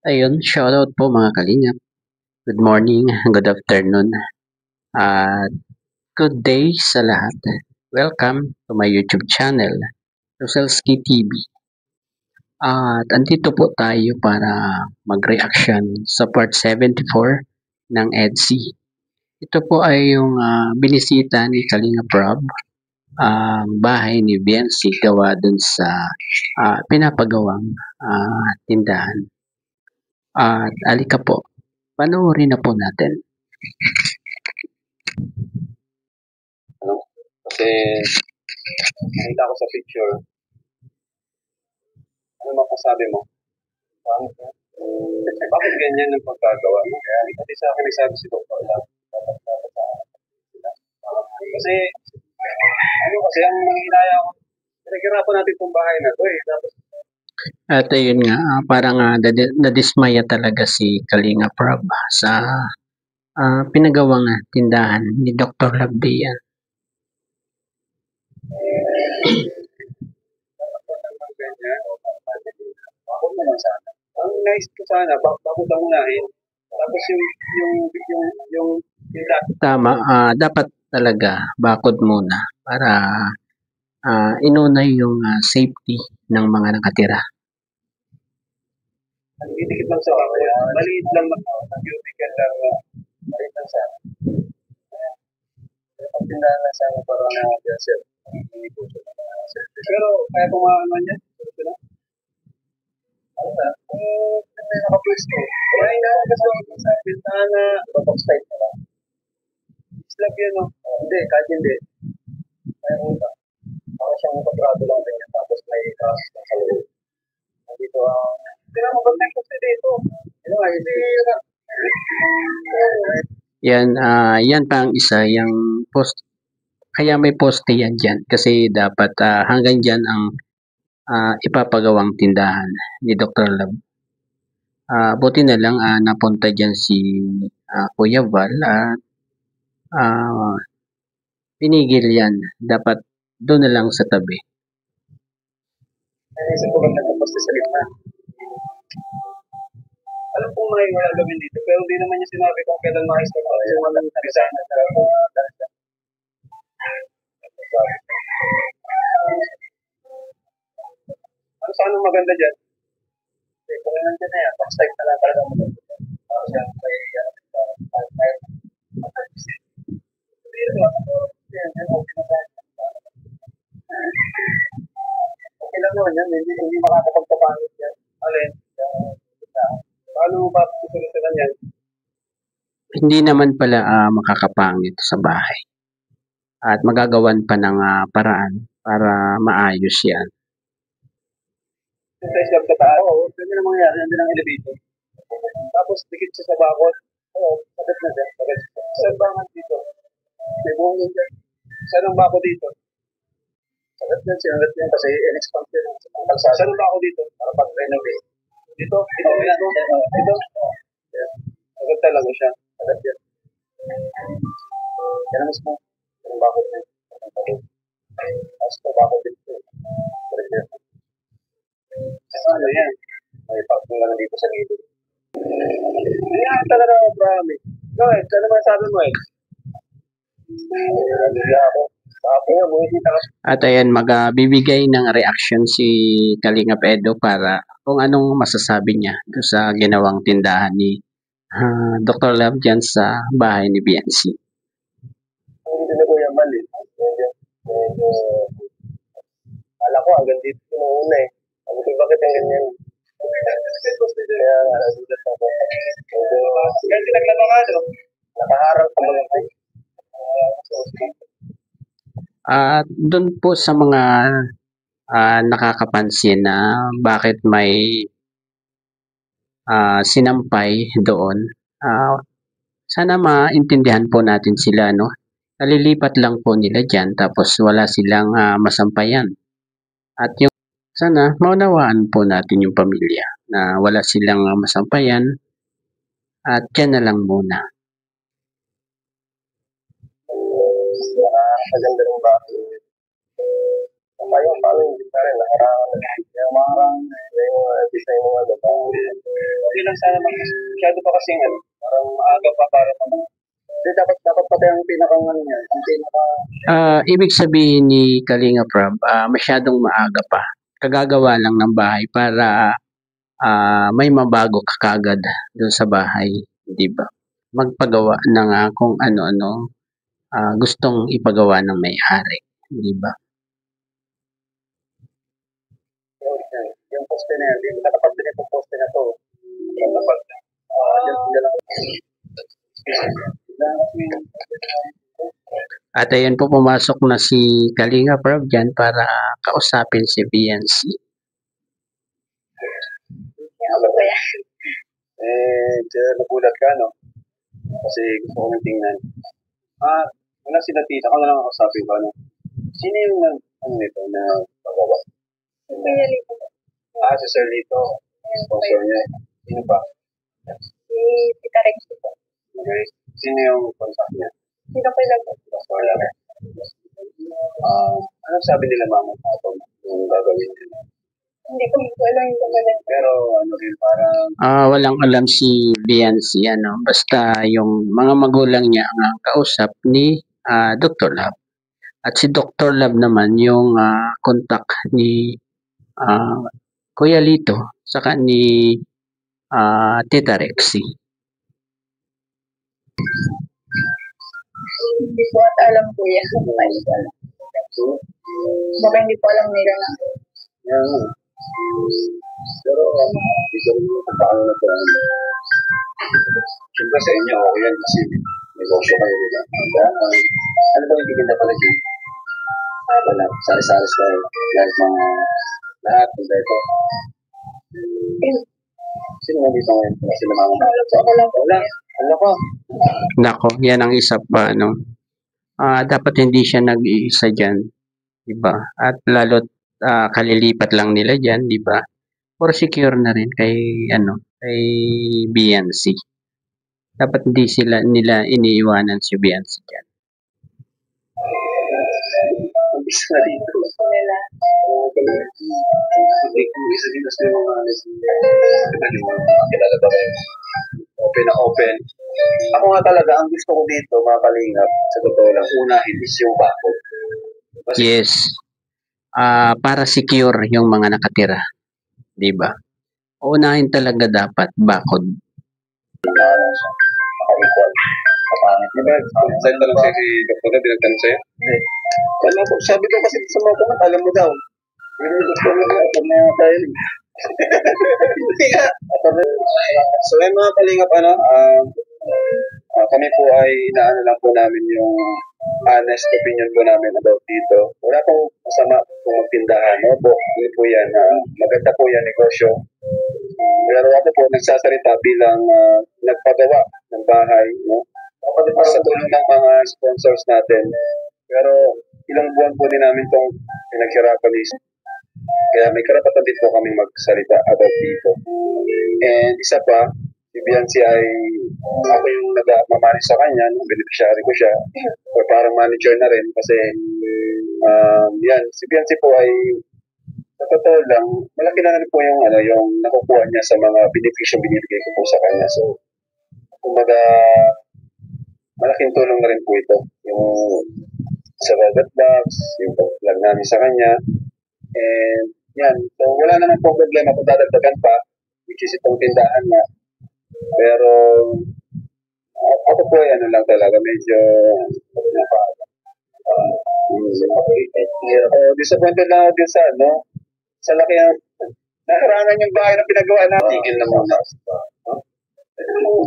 Ayun, shoutout po mga kalingap. Good morning, good afternoon, at good day sa lahat. Welcome to my YouTube channel, Roselski TV. At andito po tayo para mag-reaction sa part 74 ng EDSI. Ito po ay yung binisita ni Kalinga Prab, ang bahay ni Biancy gawa dun sa pinapagawang tindahan. At alika po, panoorin na po natin. Kasi nakita ko sa picture, ano mapasabi mo? Bakit ganyan ang pagkagawa mo? Kasi sa akin nagsabi si Dr. lang. Kasi, kasi ang nanginaya ko, pinaghirapan natin itong bahay na ito eh. Tapos, At ayun nga, parang nadismaya talaga si Kalinga Prab sa pinagawang tindahan ni Dr. Labdian. Ang nice ko sana, bago lang unahin. Tapos yung Tama, dapat talaga bakod muna para inuna yung safety ng mga nakatira. ang didikit lang sa kanya, maliit lang cubicle lang, maliit lang sa ang tindahan lang sana para na sir. Pero kaya pumaano niya, may nakapwesto. Kaya nga kasi sa bintana, box type na lang. Slab yun, no? Hindi, kahit hindi. Kaya muna. Para siyang kontrado lang din yan. Tapos may cross sa loob. Dito, pinamaganda yung kasi dito. Ano nga, hindi Yan pa ang isa, yung post. Kaya may poste yan dyan kasi dapat hanggang dyan ang ipapagawang tindahan ni Dr. Lab. Buti na lang napunta dyan si Kuya Val at pinigil yan. Dapat doon na lang sa tabi. Naisip ko ba nagpaposte sa gitna? Alam kong may wala gawin dito, pero hindi naman niya sinabi kung kailan maayos na kasi walang design na ano saan ang maganda dyan? Kung nandiyan na yan, box type na lang talaga maganda. Tapos yan, okay lang naman yan, hindi makakapagpapangit yan. Alin? Paano mo ba susunod yan? Hindi naman pala makakapangit sa bahay. At magagawan pa ng paraan para maayos yan. Sa slab sa taas? Oo, pwede na mangyari. Nandun ang elevator. Tapos, dikit siya sa bakod. Oo, sagat na dyan. Saan ba nga dito? May buhong yun dyan. Saan ang bako dito? Sagat na siya. Sagat yan kasi in-expand yun. Saan ang bako dito? Para pag-renovate. Dito? Dito? Dito? Sagat talaga siya. Sagat yan. Yan ang mismo. Yan ang bako dito. Tapos ito bako dito. Ano yan? May parking lang dito sa gilid. Yan talaga ako, promise. Noel, ano ba sabi mo eh? At ayan, magbibigay ng reaction si Kalingap Edo para kung anong masasabi niya sa ginawang tindahan ni Dr. Love dyan sa bahay ni BNC. Hindi na ko yung mali. Alam ko, hanggang dito sinuuna eh. Sabi ko, bakit ang ganyan? Kaya nagulat ako. Kaya pinaglaba ka, no? Nakaharap ka mga tayo. Doon po sa mga nakakapansin na bakit may sinampay doon, sana maintindihan po natin sila, no? Nalilipat lang po nila dyan tapos wala silang masampayan. At yung sana maunawaan po natin yung pamilya na wala silang masampayan at dyan na lang muna. Maganda ng bahay. Tayo paano hindi pa rin nakarangan na yung mga design mo ano. Okay lang sana masyado pa kasing ano, parang maaga pa para naman. Hindi dapat pa tayong pinakang ano yan, ang pinaka Ibig sabihin ni Kalinga Prab, masyadong maaga pa. Kagagawa lang ng bahay para may mabago ka kagad doon sa bahay, di ba? Magpagawa ng kung ano-ano gustong ipagawa ng may-ari, di ba? yung poste na yan, hindi nakapagpili itong poste na to. Kapag At ayun po, pumasok na si Kalinga Prab dyan para kausapin si BNC. ano ba yan? Nagulat ka, no? Kasi gusto ko nang tingnan. Wala sila tita, ako na lang ako sabi ko, ano? Sino yung ano nito na pagawa? Si Sir Lito, sponsor niya. Sino pa? Si Tita Rex po. Okay. Sino yung contact niya? Sino po lang po? Anong sabi nila mama tapos yung gagawin nila? Hindi ko alam yung gagawin. Pero ano rin parang Walang alam si BNC, ano. Basta yung mga magulang niya ang kausap ni Dr. Lab. At si Dr. Lab naman yung contact ni Kuya Lito saka ni Tita Rexy. Hindi ko at alam po yan. Baka hindi po alam nila na. pero hindi ko rin kung paano na ito. Siyempre sa inyo, okay yan kasi negosyo kayo nila. Ano ba yung bigyan na pala dyan? Wala, sari-saris kayo. Lahat mga lahat, kompleto. Sino mo dito ngayon? Sino mga Ako lang po. wala. Ano ko? Nako, yan ang isa pa, ano. Dapat hindi siya nag-iisa dyan, di ba? At lalo't kalilipat lang nila dyan, di ba? For secure na rin kay BNC. Dapat hindi nila iniiwanan si BNC dyan. Ang isa na dito. Gusto nila. Hindi ko isa din kasi yung mga kilala ba kayo? Open na open. Ako nga talaga, ang gusto ko dito, mga kalingap, sa totoo lang, unahin is yung bakod. Yes. Para secure yung mga nakatira, di ba? Unahin talaga dapat bakod. Naka-equal. Kapangit. Di ba? Sa'yo talagang si Dr. na binagtanong sa'yo? Hindi. Alam ko, sabi ko kasi sa mga kamat, alam mo daw. Pero gusto mo na, ito na tayo. Hindi ka. So yung mga kalingap, kami po ay inaano lang po namin yung honest opinion po namin about dito. Wala pong masama kung magtindahan. No? Hindi po yan. Maganda po yan negosyo. Pero ako po nagsasalita bilang nagpagawa ng bahay. No? Sa tulong ng mga sponsors natin. Pero ilang buwan po din namin itong pinaghirapan is. Kaya may karapatan din po kami magsalita about dito. And isa pa, si Bianci ay ako yung nag-mamanage sa kanya, beneficiary ko siya, or parang manager na rin kasi yan, si Bianci po ay sa totoo lang, malaki na rin po yung, yung nakukuha niya sa mga benepisyo binibigay ko po sa kanya. So, kumbaga, malaking tulong na rin po ito. Yung sa Velvet Box, yung pag-vlog namin sa kanya. And yan, so wala naman po problema kung dadagdagan pa, which is itong tindahan na. Pero ako po ay lang talaga, medyo disappointed lang ako din sa sa laki ang nakarangan yung bahay na pinagawa natin. Tigil na muna.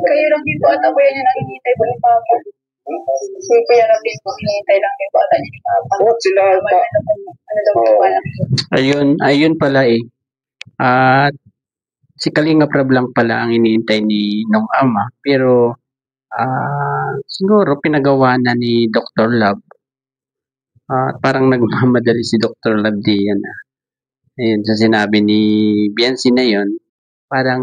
Kayo lang din po at ako yan yung nakikitay po ni Papa. Si Kuya Rabin po, hinihintay lang yung bata niya ni Papa. Sila pa. Ano daw po pala? Ayun pala eh. At si Kalinga Prab lang pala ang iniintay ni nung ama. Pero siguro pinagawa na ni Dr. Love. Parang nagmamadali si Dr. Love diyan. Ayun, sa sinabi ni Bianci na yun, parang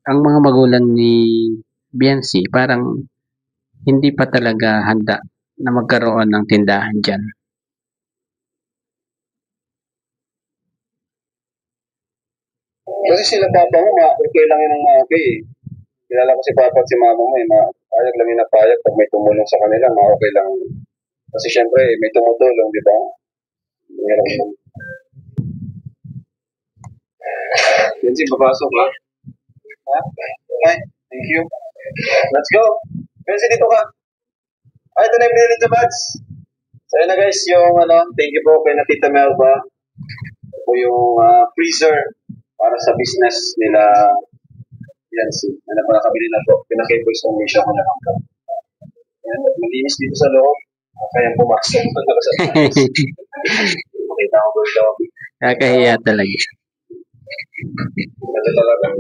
ang mga magulang ni Bianci parang hindi pa talaga handa na magkaroon ng tindahan dyan. Kasi sila papa mo, okay lang yun ang okay eh. Kilala ko si papa at si mama mo eh, payag lang yung napayag pag may tumulong sa kanila, okay lang. Kasi syempre, may tumutulong, di ba? Yan si papasok ha? Ha? Okay, thank you. Let's go. Bensi, dito ka. Ay, ito na yung binili sa bags. So yun na guys, yung thank you po kay na Tita Melba. Ito po yung freezer para sa business nila. Yan si, na nakabili na po. Pinaka-voice ng mission ko na lang. Yan, malinis dito sa loob. Kaya pumasok. Makita ko po ito. Kakahiya talaga. Ito talagang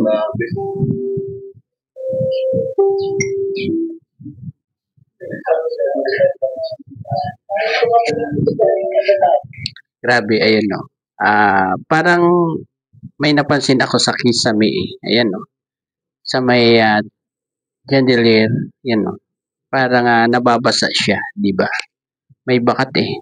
Grabe, ayun no. Parang may napansin ako sa kisame eh. Ayan no. Sa may chandelier, yan no. Parang nababasa siya, di ba? May bakat eh.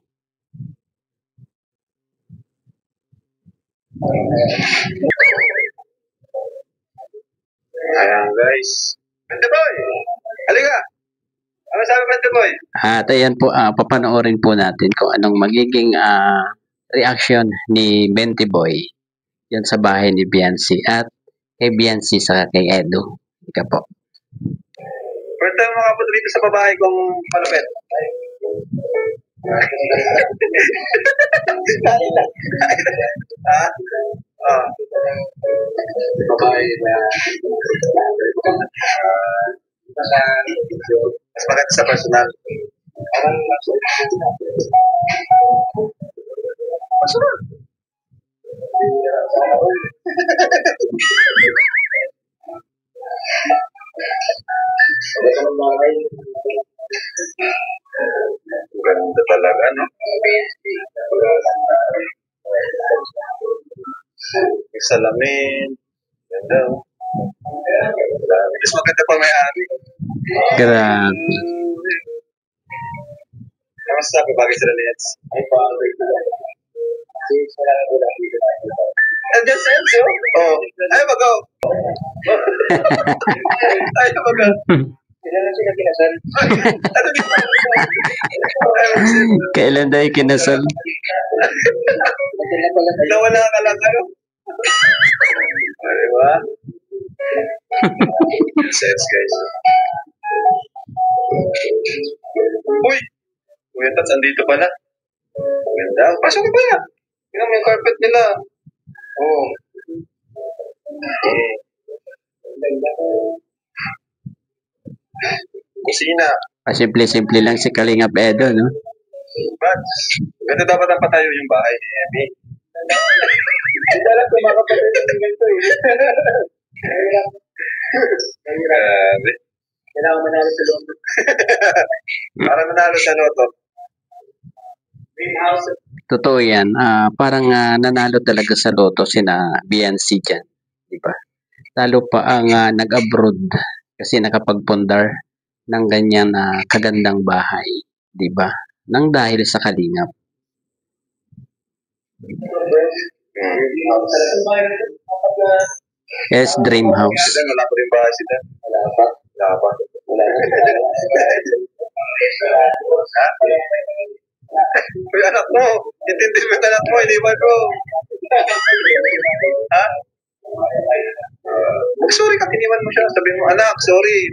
Ayan guys. Bente boy! Halika! Ano sabi Bente boy? At ayan po, papanoorin po natin kung anong magiging reaction ni Bente Boy yan sa bahay ni Biancy at kay Biancy sa kay Edo. Ika po. First time makapunta dito sa babae kong malapit. Ha? Babae na mas maganda sa personal. Personal. Ganda talaga, no? May salamin. Ganda, no? Mas maganda pa may-ari. Grabe. Kamusta sabi bagay sila Nets? Ay, bagay sila. Andiyan sa Enzo? Oo. Ay, mag-go. Ay, mag-go. Kailan sila kinasal? Kailan daw kinasal? Nawala ka lang, ano? Diba? Sense, guys. Uy! Kuya Tats, andito pala. Ganda. Pasok ka ba? Tingnan mo yung carpet nila. Oo. Kusina. Simple-simple lang si Kalingap Edo, no? But, ganito dapat ang patayo yung bahay ni Emi. Hindi alam kung makapatayo yung ganito eh. Grabe. Kailangan manalo sa loto. Para manalo sa loto. Greenhouse. Totoo yan. Parang nanalo talaga sa loto sina Biancy dyan. Diba? Lalo pa ang nag-abroad kasi nakapagpundar ng ganyan kagandang bahay. Diba? Nang dahil sa Kalingap. Yes, dream house. Wala pa rin bahay sila. Wala pa. Wala. Ha? Uy, anak mo. Intindi mo yung anak mo. Hindi ba ko? Ha? Sorry ka. Tiniwan mo siya. Sabihin mo, anak, sorry.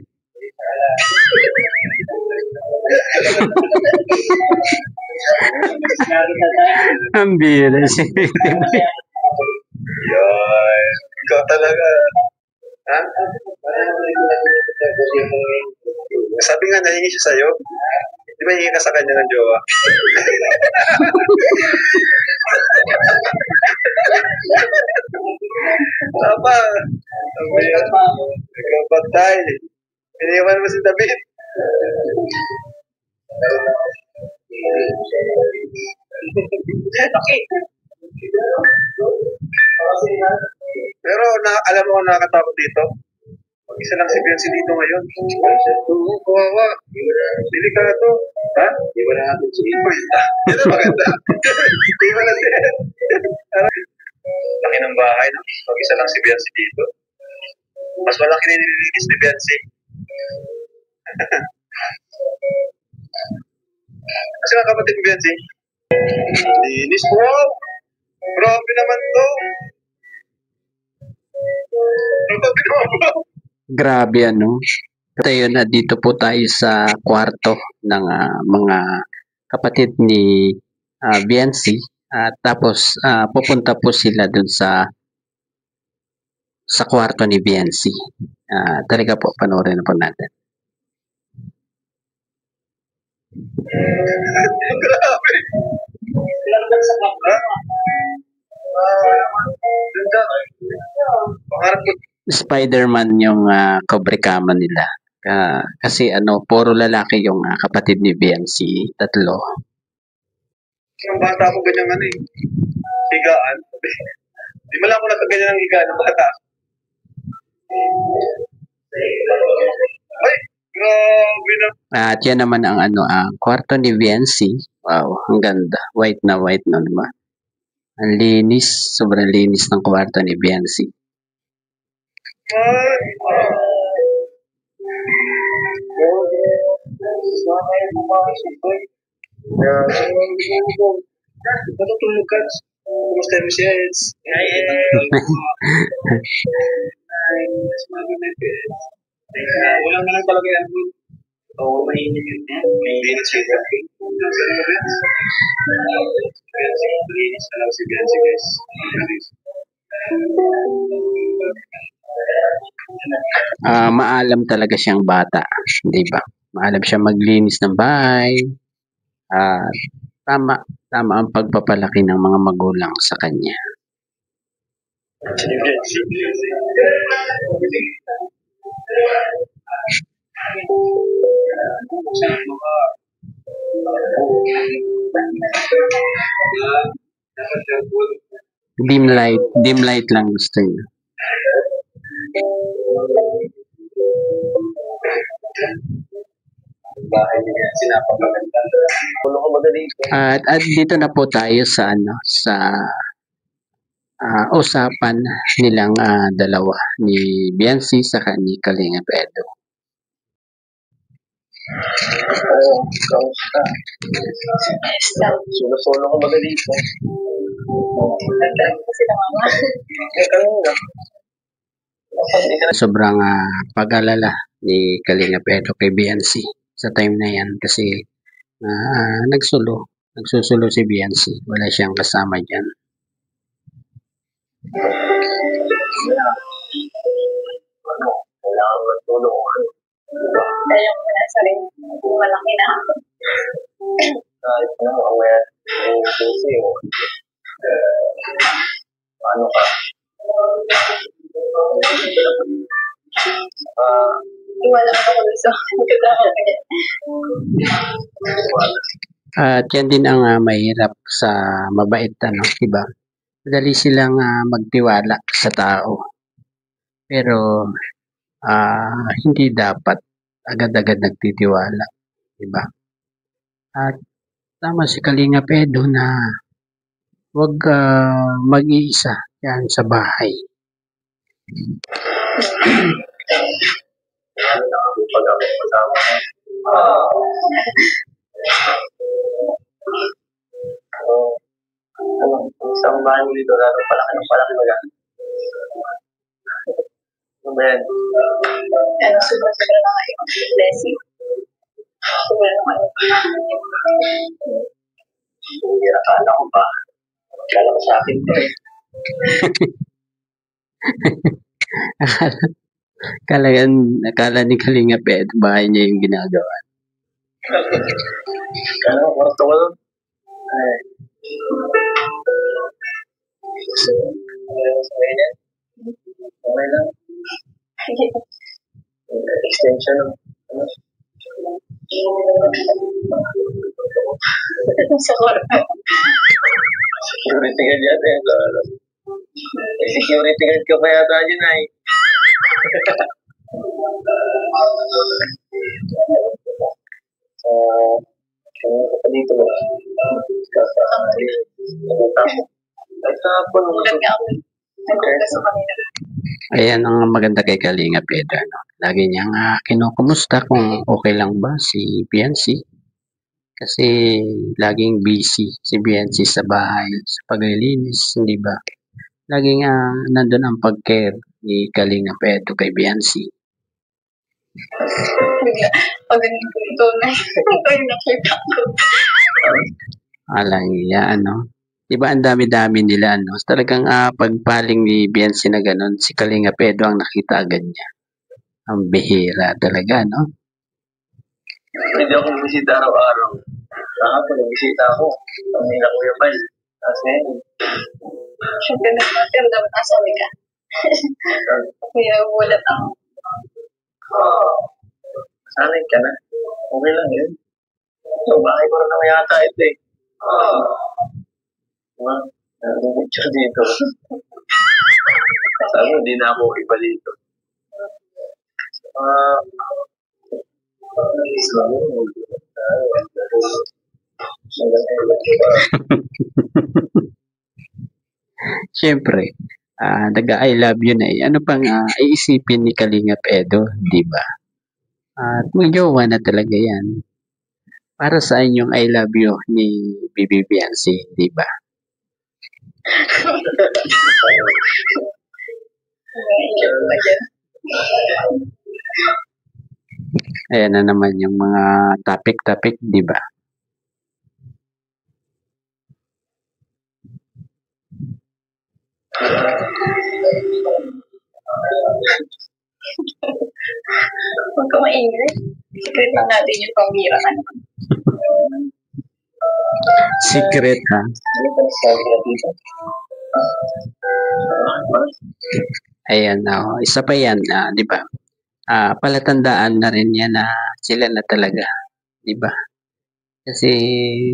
Ang bira si Yan. Ikaw talaga. Ha? Sabi nga, nahingi siya sa'yo. Di ba hingi ka sa kanya ng jowa? Tama. Sabi yan. Ikaw patay. Iniwan mo si David. Pero alam mo kung nakakatakot dito? Mag-isa lang si Biancy dito ngayon. Kawawa. Delikado. Ha? Iwan na natin si Iwan. Yan ang maganda. Iwan na siya. Laki ng bahay, no? Mag-isa lang si Biancy dito. Mas malaki na nililinis ni Biancy. Kasi nga kapatid ni Biancy. Linis po. Grabe naman to. Grabe naman po. Grabe ano. Tayo na dito po tayo sa kwarto ng mga kapatid ni Biancy. At tapos pupunta po sila dun sa kwarto ni Biancy. Talaga po, panoorin na po natin. Grabe. Landan sa kapra. Ganda. Pangarap ko. Spider-Man yung cobre kama nila. Kasi puro lalaki yung kapatid ni Biancy, tatlo. Ang bata ko ganyan higaan. Di mo lang ako nakaganyan ng higaan ng bata. Ay, grabe na. At yan naman ang kwarto ni Biancy. Wow, ang ganda. White na naman. Ang linis, sobrang linis ng kwarto ni Biancy. Ay, natutulog ka. Kumusta yung Michels? Wala na lang talaga yan. Oo, mainit yun. Mainit siya. Linis na lang si Biancy, guys. Maalam talaga siyang bata, di ba? Maalam siya maglinis ng bahay. Tama ang pagpapalaki ng mga magulang sa kanya. Dim light lang gusto niya. At dito na po tayo sa usapan nilang dalawa ni Biancy sa ni Kalingap Edo. Kamusta? Solo ko ba dito? Kasi namama. Kanina. Sobrang pag-alala ni Kalingap Edo kay Biancy sa time na yan kasi nagsusulo si Biancy. Wala siyang kasama dyan. Kailangan magtulong. Kaya mo na sa rin. Malaki na ako. Kahit aware. Kasi ano ka? Wala ako sa kasama niya. At yan din ang mahirap sa mabait, diba? Madali silang magtiwala sa tao. Pero hindi dapat agad-agad nagtitiwala, diba? At tama si Kalingap Edo na huwag mag-iisa yan sa bahay. Isang bahay dito, lalo palaki mag ano ba yan? Sobra-sobra na nga yung blessing. Sobra naman Hindi, akala ko ba? Akala ko sa akin to Akala ni Kalingap Edo bahay niya yung ginagawa. Akala ko, kwarto ko doon. Okay lang. Extension ng sa kwarto. security guard yata yan. Security guard ka pa yata dyan ay. Kaya ka pa dito ba? Kahapon. Ulan nga ako. nagpunta sa kanila. Ayan ang maganda kay Kalinga Pedro, no? Lagi niyang kinukumusta kung okay lang ba si Biancy. Kasi laging busy si Biancy sa bahay, sa paglilinis, hindi ba? Laging nandun ang pag-care ni Kalinga Pedro kay Biancy. Bigla, pag ganun ko ito na, yung nakita ko. Alang niya, ano? Diba ang dami-dami nila, ano? Talagang pagpaling ni Biancy na ganun, si Kalinga Pedro ang nakita agad niya. Ang bihira talaga, no? Hindi ako bisita araw-araw. Kahapon, nagbisita ako. Ang nila Kuya Bal. Tapos ngayon, Siyempre, nagparamdam na sa ka. Kaya ulat ako. sanay ka na. Okay lang yun. So, bahay ko rin naman yata ito eh. Diba? Ang picture dito. Sabi, hindi na ako iba dito. Siyempre, nag-I love you na eh. Ano pang iisipin ni Kalinga Pedro, di ba? At mag-jowa na talaga yan. Para saan yung I love you ni Bibi Biancy, di ba? Ayan na naman yung mga topic-topic, di ba? Huwag ka maingay. Secret lang natin yung pambira. Secret, ha? Ayan, isa pa yan, di ba? Palatandaan na rin yan na sila na talaga, di ba? Kasi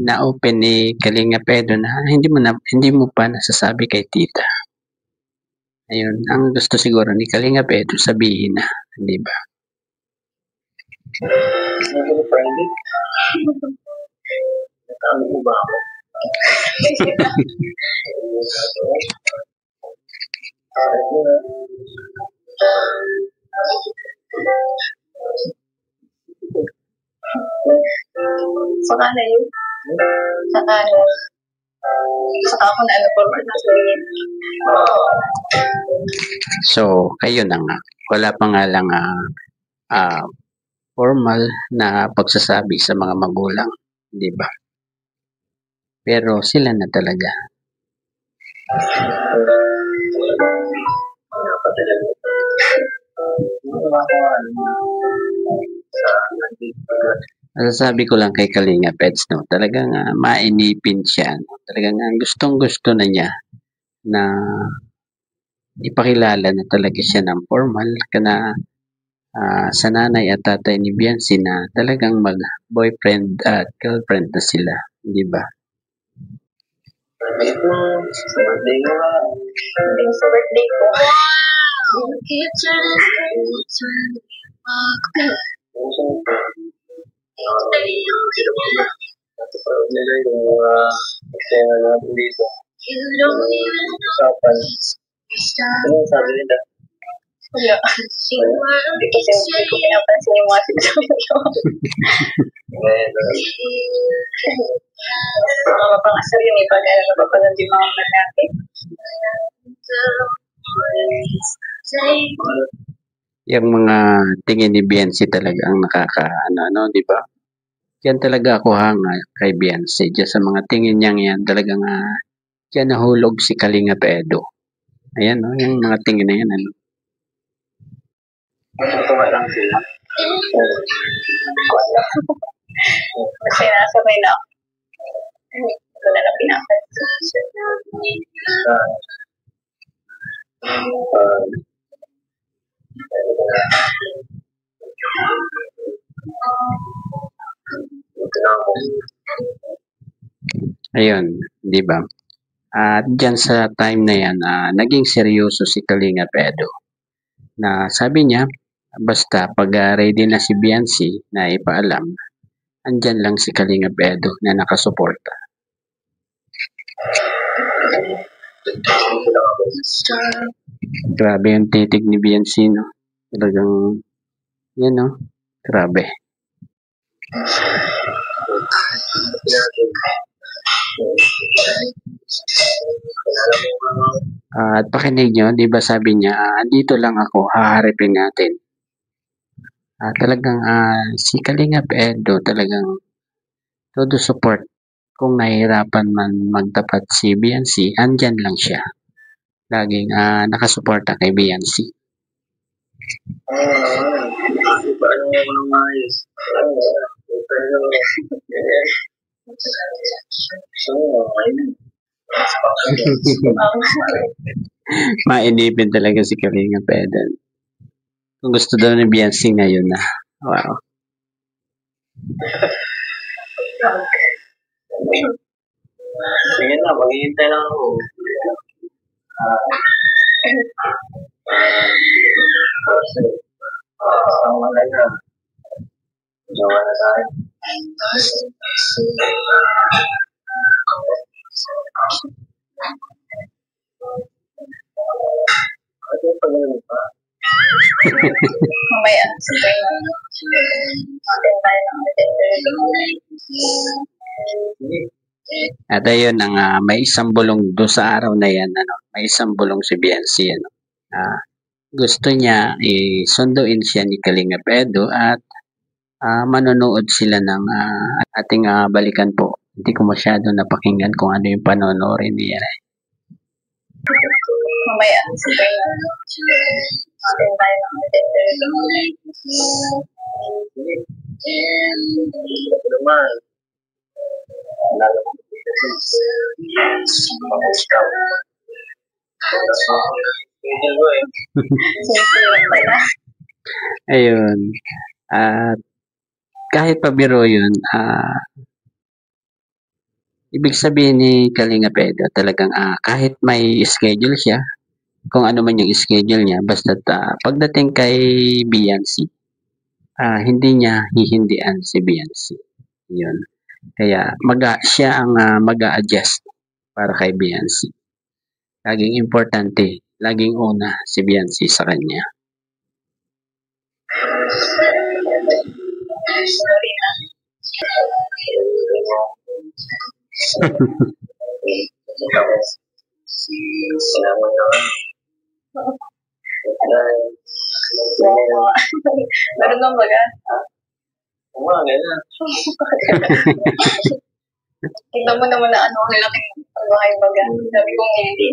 na-open ni Kalinga Pedro na hindi mo pa nasasabi kay tita. Ayun, ang gusto siguro ni Kalinga Pedro sabihin na, di ba? Ano po ba ako? Saka na yun. Saka ako na forward na sabihin. So, kayo na nga. Wala pa nga lang formal na pagsasabi sa mga magulang, di ba? Pero sila na talaga. Masasabi ko lang kay Kalinga Peds, no? Talagang mainipin siya. No? Talagang gustong-gusto na niya na ipakilala na talaga siya ng formal kana sa nanay at tatay ni Biancy na talagang mag-boyfriend at girlfriend na sila, di ba? Ito, sa birthday ko nga. Sa birthday ko. Nila yung mga eksena natin dito. Usapan. Ano sabi nila? Wala. Hindi ko pinapansin yung mga sinasabi ko. Mga mapangasal yun eh, pag napapanood yung mga panapit. Yung mga tingin ni Biancy talaga ang di ba? Yan talaga ako hanga kay Biancy. Diyan sa mga tingin niyang yan, talagang yan nahulog si Kalinga Pedro. Ayan, no? Yung mga tingin na yan, ano? Natutuwa lang sila. Kasi nasabay na ako. Hindi ko na lang pinapansin. Ayun, di ba? At dyan sa time na yan, naging seryoso si Kalinga Pedro. Na sabi niya, basta pag ready na si Biancy na ipaalam, andyan lang si Kalinga Pedro na nakasuporta. Grabe yung titig ni BNC, no? Talagang, yan, no? Grabe. At pakinig nyo, di ba sabi niya, andito lang ako, haharapin natin. Talagang si Kalingap Edo talagang todo support. Kung nahihirapan man magtapat si BNC, andyan lang siya. Laging nakasuporta kay BNC. Paano mo nang maayos? Mainipin talaga si Kalingap Edo. Kung gusto daw ni BNC ngayon na. Wow. Sige na, maghihintay lang ako. Wala na. Jawa na tayo. Ano yung pag-ibig pa? Mamaya, sabay na. Atin tayo ng At ayun, may isang bulong do sa araw na yan, may isang bulong si BNC, gusto niya sunduin siya ni Kalingap Edo at manonood sila ng ating balikan po. Hindi ko masyado napakinggan kung ano yung panonoorin niya. Mamaya, sabay na. Atin tayo ng naman. Lalo ko Ayun. At kahit pabiro yun, ibig sabihin ni Kalingap Edo talagang kahit may schedule siya, kung ano man yung schedule niya, basta pagdating kay BNC, hindi niya hihindian si BNC. Yun. Kaya siya ang mag-a-adjust para kay BNC. Laging importante, laging una si BNC sa kanya. Meron lang baga? Tignan mo naman na ano ang laking pagbahay baga. Sabi kong hindi.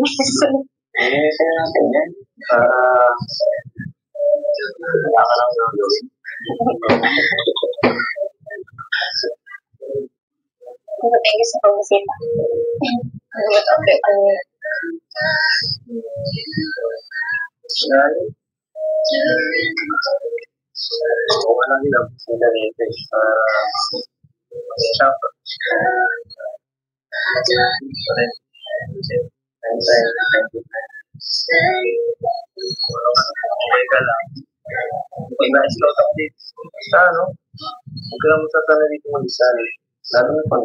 Wala ka lang gagawin. Thank you sa pag-visita. Wala nila sila dito shop. Pag na-slot update, basta ano, huwag ka lang masasana dito mag-isali. Lalo na pag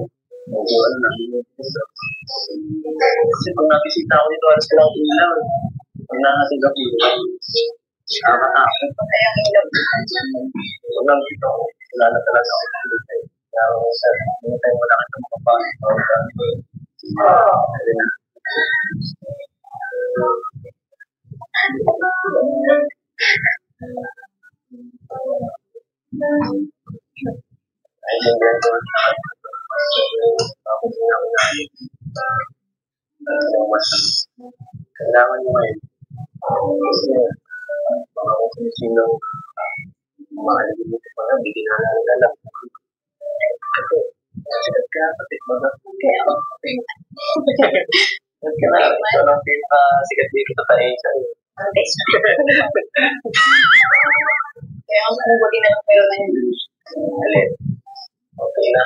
nag-iwan na. Kasi pag napisita ako dito, alas ko lang ilaw. Pag nakatig ako dito, nakakatakot. Pag lang dito, wala na talaga ako dito. Kaya ako, sir, hindi tayo wala ka na makapasok. Kailangan nyo ngayon. Kasi, mga kung sino, mga nagiging pa nga, bigyan na lang alam. Kasi, sikat ka, pati mga kaya ako. Sikat dito sa Asia. Kaya ako mabuti na lang pero na yun. Okay na.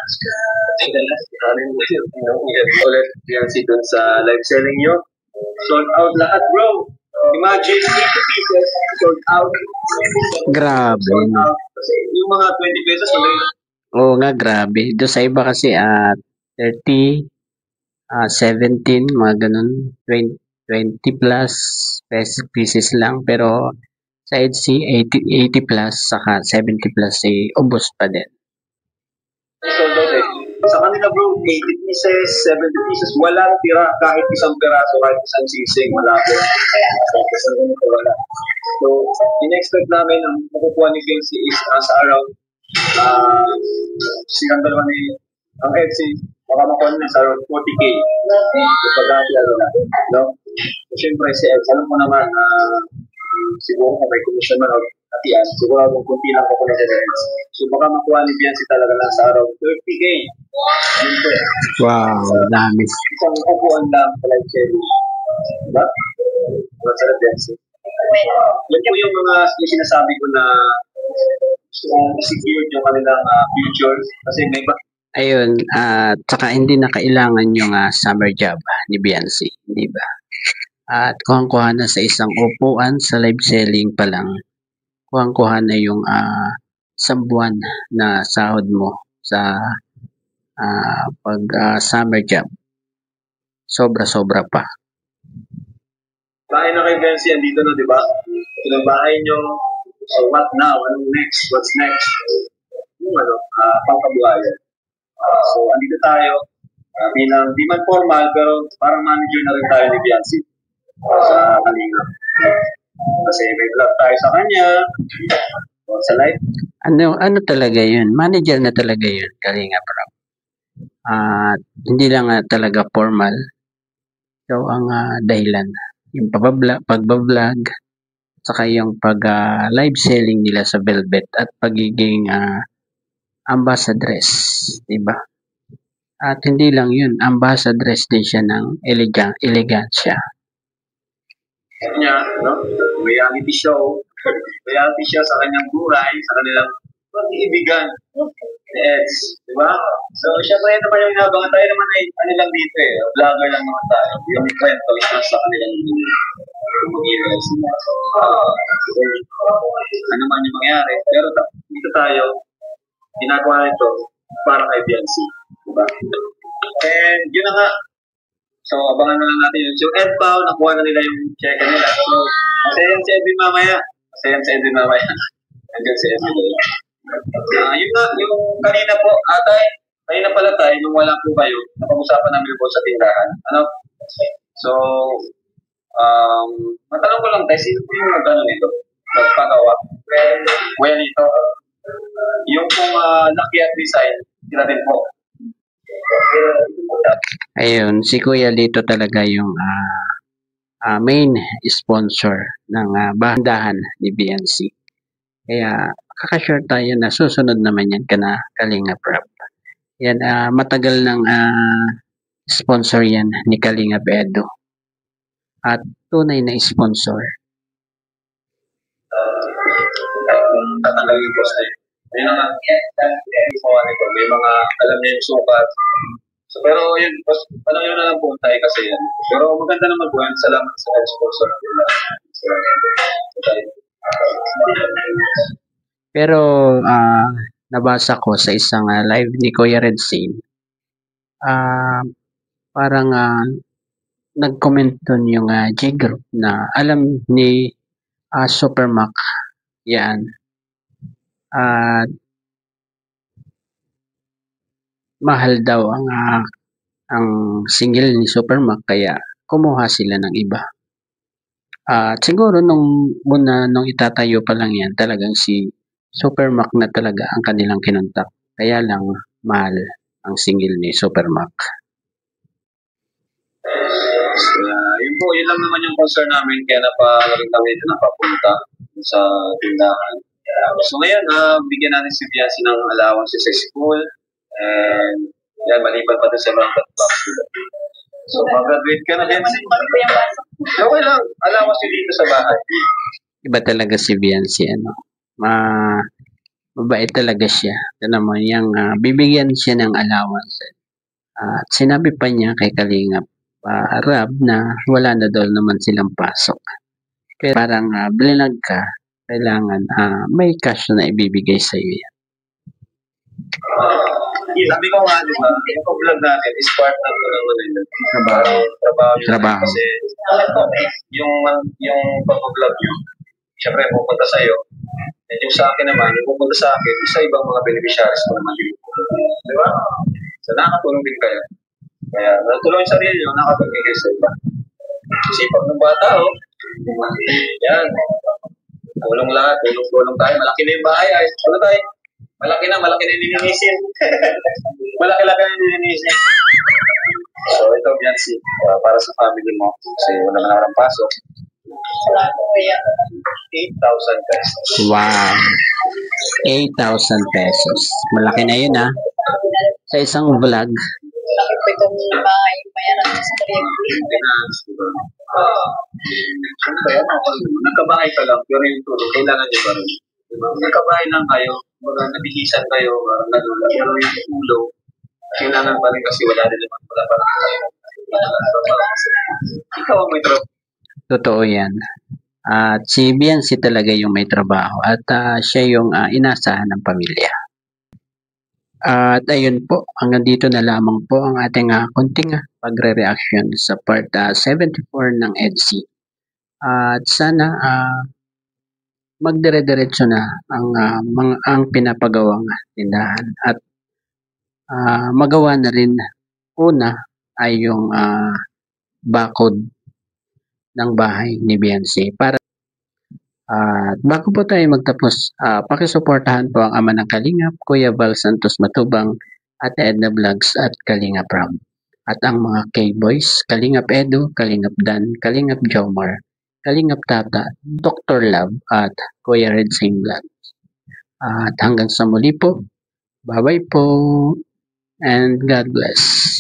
Ulit yan si dun sa live selling nyo. Sold out lahat, bro. Imagine 80 pieces sold out. Grabe. Sold out. Kasi yung mga 20 pesos Oo nga, grabe. Doon sa iba kasi 30, 17, mga ganun. 20, 20 plus pieces lang, pero sa EDSA 80 plus saka 70 plus ubos pa din. Sold out eh. Sa kanila bro, 80 pieces, 70 pieces, walang tira kahit isang peraso, kahit isang sisig, malapit. Wala. So, in-expect namin ang makukuha ni Vinci is sa around silang dalawa ni ang EDSA, baka makuha nila sa around 40K. Kapag no? So, syempre si Eds, alam mo naman na siguro kung may commission man o hatian, siguro kung kunti lang ako na Eds. So baka makuha ni Bianci talaga lang sa araw 30K. Wow, dami. Isang upuan lang sa live selling. Diba? Masarap Bianci. Yan po yung mga sinasabi ko na secure yung kanilang future. Kasi may ayun, at saka hindi na kailangan yung summer job ni Bianci, di ba? At kuhang-kuha na sa isang upuan sa live selling pa lang, kuhang-kuha na yung isang buwan na sahod mo sa pag summer job. Sobra-sobra pa. Bahay na kay Bianci, andito na, di ba? Ito na bahay nyo. So what now? Anong next? What's next? Yung pangkabuhayan. So andito tayo. Bilang di man formal, pero parang manager na rin tayo ni Bianci sa kanina. Kasi may vlog tayo sa kanya. Sa live. Ano talaga yun? Manager na talaga yun, Kalinga Prab. Hindi lang talaga formal. So ang dahilan, yung pagbablog, saka yung live selling nila sa Velvet at pagiging ambassadress, di ba? At hindi lang yun, ambassadress din siya ng elegansya. Niya, no? Reality show sa kanyang buhay, sa kanilang pag-iibigan ni Eds, di ba? So, syempre, ito pa yung inabangan tayo naman ay ano lang dito eh, vlogger lang naman tayo. Yung kwento is nasa kanilang mag-iibigan sila. Ano man yung mangyari. Pero dito tayo, ginagawa nito para kay Bianci, di ba? And yun na nga, so, abangan na lang natin yun. So, Edpao, nakuha na nila yung check nila. So, masayan si Edwin mamaya. Nandiyan si Edwin. Yun nga, yung kanina po, kanina pala tayo, nung wala po kayo, napag-usapan namin po sa tindahan. Ano? So, matanong ko lang tayo, sino po yung nagano nito? Nagpagawa? Well, ito, yung pong Lucky at Design, sila din po. Ayun, si Kuya Lito talaga yung main sponsor ng bandahan ni BNC. Kaya kakasure tayo na susunod naman yan Kalinga Prab. Yan, matagal ng sponsor yan ni Kalinga Bedo. At tunay na sponsor. Kung tatalagin ko sa'yo, may mga may mga alam niya yung sukat. So, pero yun, ano yun na lang po tayo kasi yan. Pero maganda naman po yan. Salamat sa sponsor natin. Pero nabasa ko sa isang live ni Kuya Red Scene, parang nag-comment doon yung J-Group na alam ni Supermac yan. At mahal daw ang single ni Supermac kaya kumuha sila ng iba. Siguro nung itatayo pa lang yan, talagang si Supermac na talaga ang kanilang kinontak. Kaya lang mahal ang single ni Supermac. Yun lang naman yung concern namin kaya napagaling kami na napapunta sa tindahan. So ngayon, bigyan natin si Bianci ng allowance sa school and yan, maliban pa din sa mga back to the So, mag-graduate ka na din. Okay lang, allowance dito sa bahay. Iba talaga si Bianci, mabait talaga siya. Ito naman yung bibigyan siya ng allowance. At sinabi pa niya kay Kalingap Rab na wala na daw naman silang pasok. Pero parang blinag ka, kailangan may cash na ibibigay sa iyo yan. Sabi ko nga, di ba, yung vlog natin is part ng trabaho. Kasi yung pag-vlog nyo, syempre pupunta sa'yo. At yung sa akin naman, yung pupunta sa akin, isa ibang mga beneficiaries ko naman yun. Di ba? So nakakatulong din kayo. Kaya natulong yung sarili nyo, nakatulong kayo sa iba. Sipag ng bata, oh. Yan. Tulong lahat, tulong tayo. Malaki na yung bahay, ay. Ano tayo? Malaki na nilinisin. Malaki-laki na nilinisin. So ito, Biancy, para sa family mo. Kasi wala naman ako ng pasok. Salamat po yan. 8,000 pesos. Wow. 8,000 pesos. Malaki na yun, ha? Sa isang vlog. Laki po itong bahay. Mayaran sa sarili. Maintenance, diba? Kaya nagkabahay ka lang, pero yung tulong, kailangan nyo pa rin. Diba? Nagkabahay lang kayo, nabihisan kayo, pero yung tulong, kailangan pa rin kasi wala rin naman pala para kayo. Ikaw ang may trabaho. Totoo yan. At si Biancy talaga yung may trabaho at siya yung inasahan ng pamilya. At ayun po, hanggang dito na lamang po ang ating konting pagre-reaction sa part 74 ng EDSI. At sana magdire-diretso na ang pinapagawang tindahan at magawa na rin una ay yung bakod ng bahay ni Biancy para at bago po tayo magtapos, pakisuportahan po ang ama ng Kalingap, Kuya Val Santos Matubang, at Edna Vlogs at Kalingap Ram. At ang mga K-Boys, Kalingap Edu, Kalingap Dan, Kalingap Jomar, Kalingap Tata, Dr. Love, at Kuya Red Sing Vlog. At hanggang sa muli po, bye-bye po, and God bless.